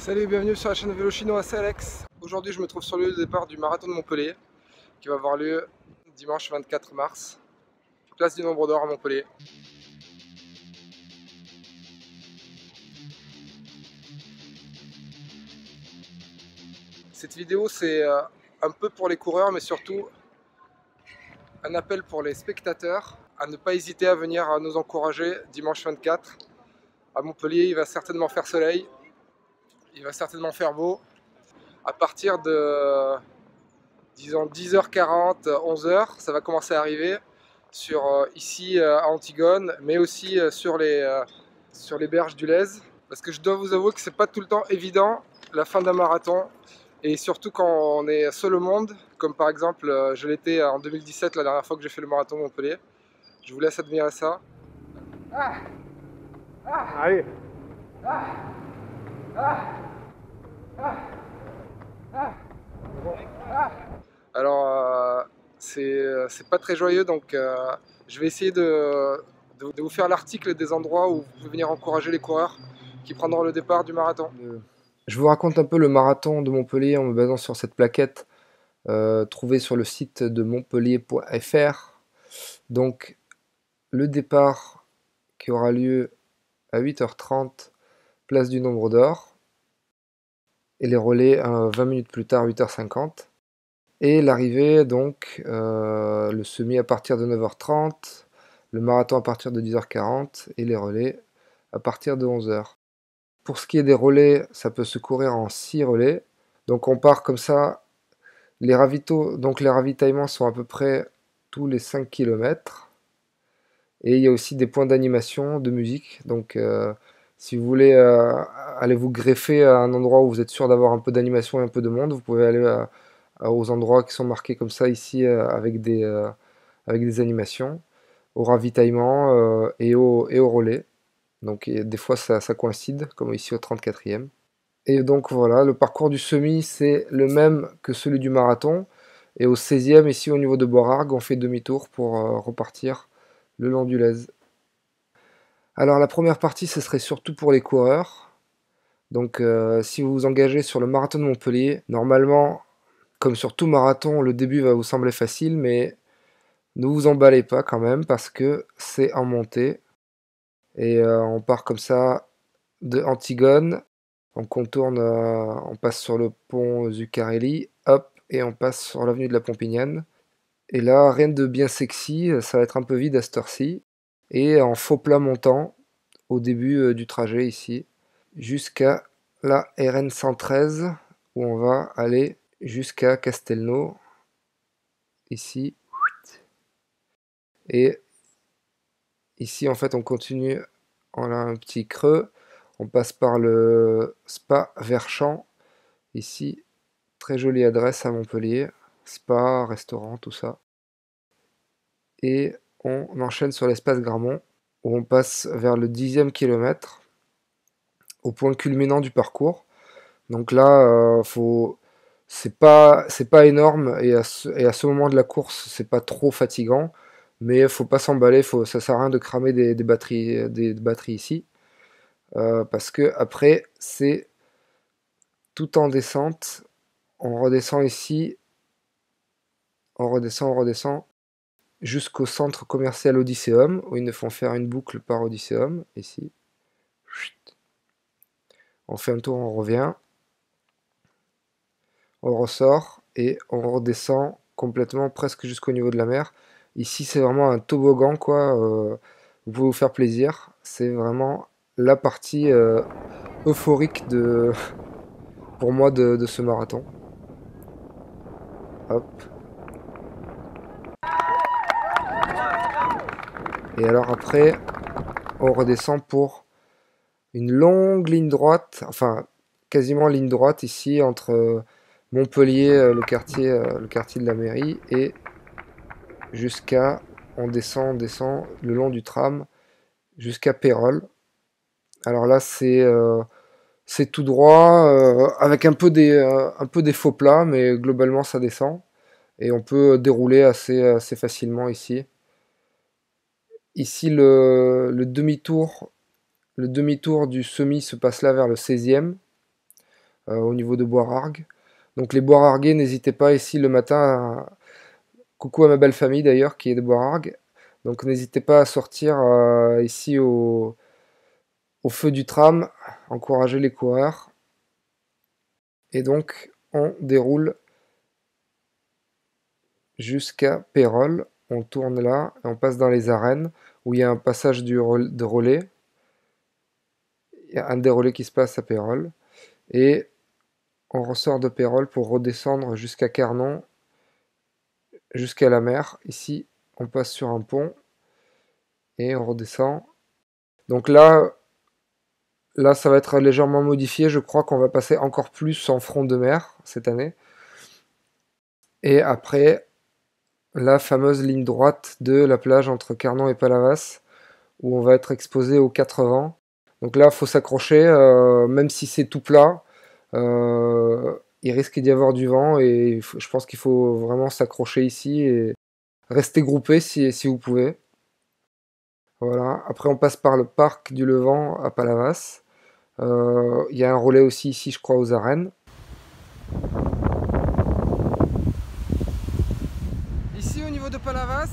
Salut, bienvenue sur la chaîne Vélo Chinois, c'est Alex. Aujourd'hui, je me trouve sur le lieu de départ du marathon de Montpellier qui va avoir lieu dimanche 24 mars, place du Nombre d'Or à Montpellier. Cette vidéo, c'est un peu pour les coureurs, mais surtout un appel pour les spectateurs à ne pas hésiter à venir nous encourager dimanche 24 à Montpellier. Il va certainement faire soleil, il va certainement faire beau. À partir de disons 10h40, 11h, ça va commencer à arriver ici à Antigone, mais aussi sur les berges du Lez. Parce que je dois vous avouer que c'est pas tout le temps évident la fin d'un marathon, et surtout quand on est seul au monde, comme par exemple je l'étais en 2017, la dernière fois que j'ai fait le marathon de Montpellier. Je vous laisse admirer ça. Allez. Alors c'est pas très joyeux, donc je vais essayer de vous faire l'article des endroits où vous pouvez venir encourager les coureurs qui prendront le départ du marathon. Je vous raconte un peu le marathon de Montpellier en me basant sur cette plaquette trouvée sur le site de montpellier.fr. Donc le départ qui aura lieu à 8h30, place du Nombre d'Or, et les relais 20 minutes plus tard, 8h50. Et l'arrivée, donc, le semi à partir de 9h30, le marathon à partir de 10h40 et les relais à partir de 11h. Pour ce qui est des relais, ça peut se courir en 6 relais. Donc on part comme ça. Les ravitaillements sont à peu près tous les 5 km. Et il y a aussi des points d'animation, de musique. Donc si vous voulez aller vous greffer à un endroit où vous êtes sûr d'avoir un peu d'animation et un peu de monde, vous pouvez aller aux endroits qui sont marqués comme ça ici avec des animations, au ravitaillement et au relais. Donc des fois ça coïncide, comme ici au 34e. Et donc voilà, le parcours du semi, c'est le même que celui du marathon. Et au 16e, ici au niveau de Borargues, on fait demi-tour pour repartir le long du Lez. Alors la première partie, ce serait surtout pour les coureurs. Donc si vous vous engagez sur le marathon de Montpellier, normalement, comme sur tout marathon, le début va vous sembler facile, mais ne vous emballez pas quand même, parce que c'est en montée. Et on part comme ça de Antigone. On contourne, on passe sur le pont Zuccarelli, hop, et on passe sur l'avenue de la Pompignane. Et là, rien de bien sexy, ça va être un peu vide à cette heure-ci. Et en faux plat montant, au début du trajet ici, jusqu'à la RN 113, où on va aller jusqu'à Castelnau, ici. Et ici, en fait, on continue, on a un petit creux, on passe par le Spa Verchamp, ici. Très jolie adresse à Montpellier, spa, restaurant, tout ça. Et on enchaîne sur l'espace Gramont, où on passe vers le 10e kilomètre, au point culminant du parcours. Donc là, c'est pas énorme, et à ce moment de la course, c'est pas trop fatigant, mais faut pas s'emballer, ça sert à rien de cramer des batteries ici, parce que après, c'est tout en descente. On redescend ici, on redescend jusqu'au centre commercial Odysseum, où ils nous font faire une boucle par Odysseum, ici. On fait un tour, on revient, on ressort, et on redescend complètement, presque jusqu'au niveau de la mer. Ici, c'est vraiment un toboggan, quoi. Vous pouvez vous faire plaisir. C'est vraiment la partie euphorique pour moi de ce marathon. Hop. Et alors après, on redescend pour une longue ligne droite, enfin quasiment ligne droite ici entre Montpellier, le quartier de la mairie, et on descend le long du tram jusqu'à Pérols. Alors là c'est tout droit, avec un peu des faux plats, mais globalement ça descend, et on peut dérouler assez facilement ici. Ici le demi-tour du semi se passe là vers le 16e. au niveau de Bois-Rargues. Donc les Bois-Rarguais, n'hésitez pas ici le matin. Coucou à ma belle famille d'ailleurs qui est de Bois-Rargues. Donc n'hésitez pas à sortir ici au feu du tram, encourager les coureurs. Et donc on déroule jusqu'à Pérols. On tourne là et on passe dans les arènes où il y a un passage de relais. Il y a un des relais qui se passe à Pérols. Et on ressort de Pérols pour redescendre jusqu'à Carnon, jusqu'à la mer. Ici, on passe sur un pont et on redescend. Donc là, ça va être légèrement modifié. Je crois qu'on va passer encore plus en front de mer cette année. Et après, la fameuse ligne droite de la plage entre Carnon et Palavas, où on va être exposé aux 4 vents. Donc là, il faut s'accrocher, même si c'est tout plat. Il risque d'y avoir du vent et je pense qu'il faut vraiment s'accrocher ici et rester groupé si vous pouvez. Voilà. Après, on passe par le parc du Levant à Palavas. Il y a un relais aussi ici, je crois, aux arènes. Ici, au niveau de Palavas,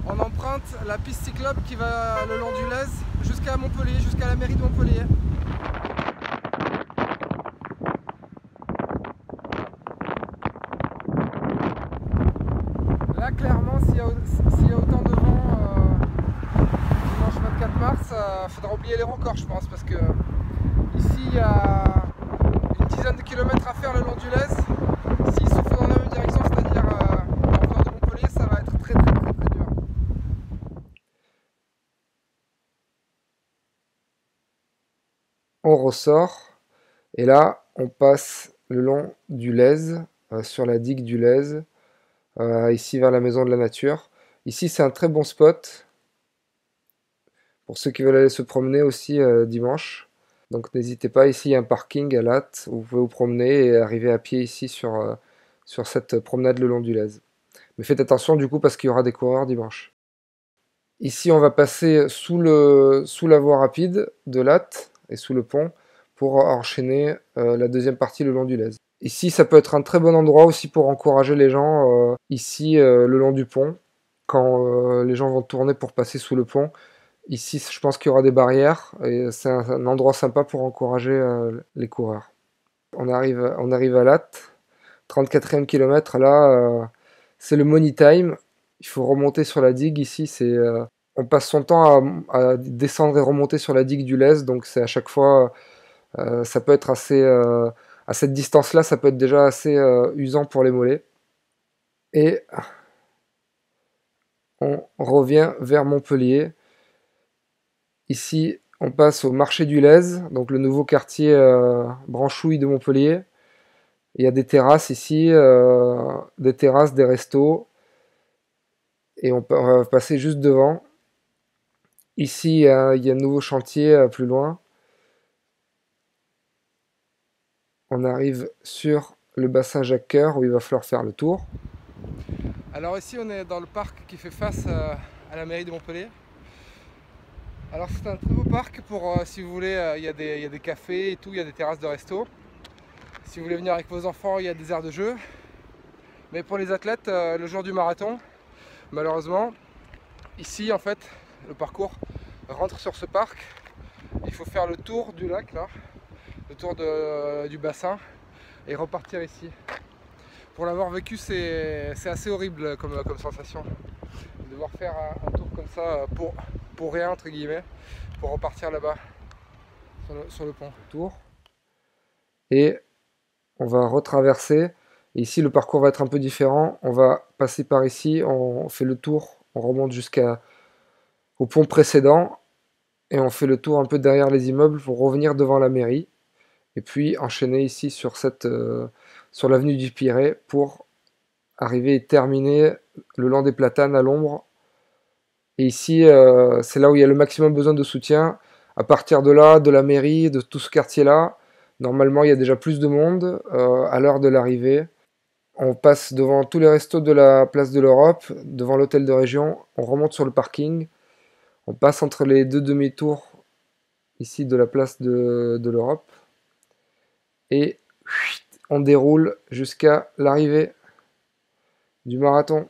on emprunte la piste cyclable qui va le long du Lez jusqu'à Montpellier, jusqu'à la mairie de Montpellier. Là, clairement, s'il y a autant de vent dimanche 24 mars, il faudra oublier les records, je pense, parce que ici, il y a une dizaine de kilomètres à faire le long du Lez. S'il souffle dans la même direction, c'est-à-dire en venant de Montpellier, ça va être très dur. On ressort et là, on passe le long du Lez, sur la digue du Lez, ici vers la maison de la nature. Ici, c'est un très bon spot pour ceux qui veulent aller se promener aussi dimanche. Donc n'hésitez pas, ici il y a un parking à Latte où vous pouvez vous promener et arriver à pied ici sur cette promenade le long du Lez. Mais faites attention du coup parce qu'il y aura des coureurs dimanche. Ici on va passer sous la voie rapide de Latte et sous le pont pour enchaîner la deuxième partie le long du Lez. Ici ça peut être un très bon endroit aussi pour encourager les gens ici le long du pont quand les gens vont tourner pour passer sous le pont. Ici, je pense qu'il y aura des barrières et c'est un endroit sympa pour encourager les coureurs. On arrive à Latte, 34e kilomètre. Là, c'est le money time. Il faut remonter sur la digue. Ici, on passe son temps à descendre et remonter sur la digue du Lez. Donc, c'est à chaque fois, ça peut être assez. À cette distance-là, ça peut être déjà assez usant pour les mollets. Et on revient vers Montpellier. Ici, on passe au marché du Lez, donc le nouveau quartier branchouille de Montpellier. Il y a des terrasses ici, des terrasses, des restos. Et on va passer juste devant. Ici, il y a un nouveau chantier plus loin. On arrive sur le bassin Jacques-Cœur où il va falloir faire le tour. Alors ici, on est dans le parc qui fait face à la mairie de Montpellier. Alors c'est un très beau parc pour, si vous voulez, il y a des cafés et tout, il y a des terrasses de resto. Si vous voulez venir avec vos enfants, il y a des aires de jeu. Mais pour les athlètes, le jour du marathon, malheureusement, ici en fait, le parcours rentre sur ce parc. Il faut faire le tour du lac là, le tour du bassin et repartir ici. Pour l'avoir vécu, c'est assez horrible comme sensation. De devoir faire un tour comme ça pour rien entre guillemets, pour repartir là-bas sur le pont. Tour. Et on va retraverser. Et ici, le parcours va être un peu différent. On va passer par ici, on fait le tour, on remonte jusqu'au pont précédent et on fait le tour un peu derrière les immeubles pour revenir devant la mairie. Et puis enchaîner ici sur l'avenue du Pirée pour arriver et terminer le long des platanes à l'ombre. Et ici, c'est là où il y a le maximum besoin de soutien. À partir de là, de la mairie, de tout ce quartier-là, normalement, il y a déjà plus de monde à l'heure de l'arrivée. On passe devant tous les restos de la place de l'Europe, devant l'hôtel de région, on remonte sur le parking, on passe entre les deux demi-tours ici de la place de l'Europe. et on déroule jusqu'à l'arrivée du marathon.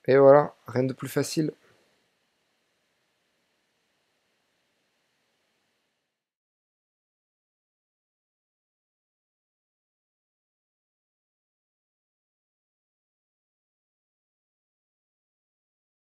Et voilà, rien de plus facile.